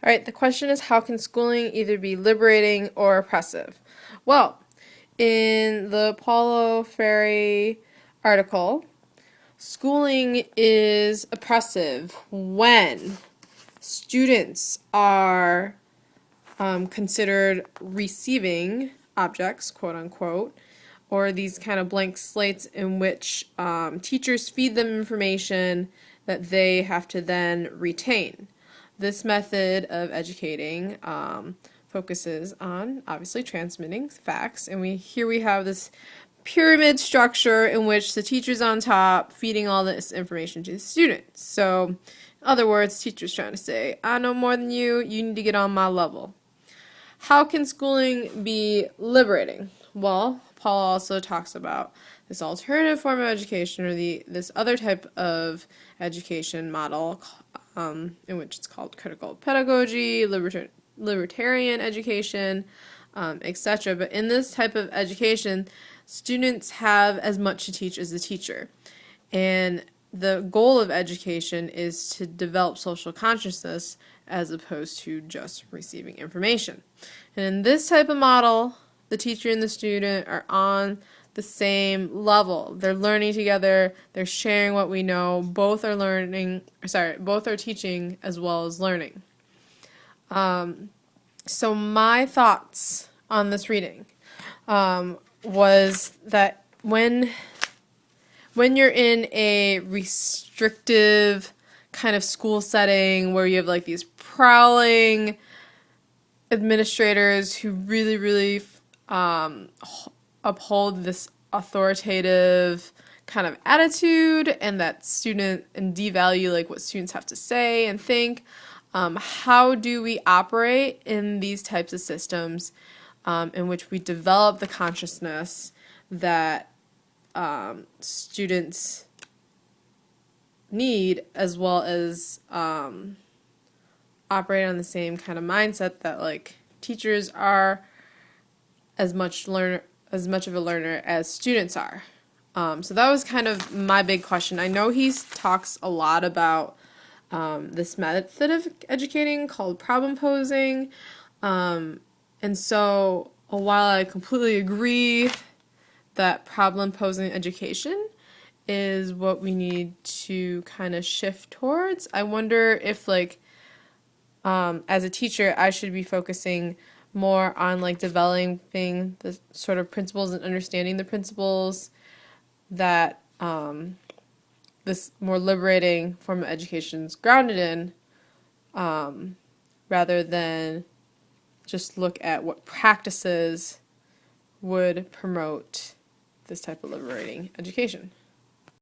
All right, the question is, how can schooling either be liberating or oppressive? Well, in the Paulo Freire article, schooling is oppressive when students are considered receiving objects, quote unquote, or these kind of blank slates in which teachers feed them information that they have to then retain. This method of educating focuses on obviously transmitting facts, and we have this pyramid structure in which the teacher's on top feeding all this information to the students. So, in other words, teacher's trying to say, I know more than you need to get on my level. How can schooling be liberating? Well, Paul also talks about this alternative form of education, or this other type of education model, in which it's called critical pedagogy, libertarian education, etc. But in this type of education, students have as much to teach as the teacher. And the goal of education is to develop social consciousness as opposed to just receiving information. And in this type of model, the teacher and the student are on the same level. They're learning together, they're sharing what we know, both are teaching as well as learning. So my thoughts on this reading was that when you're in a restrictive kind of school setting where you have like these prowling administrators who really uphold this authoritative kind of attitude and devalue like what students have to say and think, how do we operate in these types of systems in which we develop the consciousness that students need, as well as operate on the same kind of mindset that like teachers are as much of a learner as students are. So that was kind of my big question. I know he talks a lot about this method of educating called problem posing, and so while I completely agree that problem posing education is what we need to kind of shift towards, I wonder if like as a teacher I should be focusing more on like developing the sort of principles and understanding the principles that this more liberating form of education is grounded in, rather than just look at what practices would promote this type of liberating education.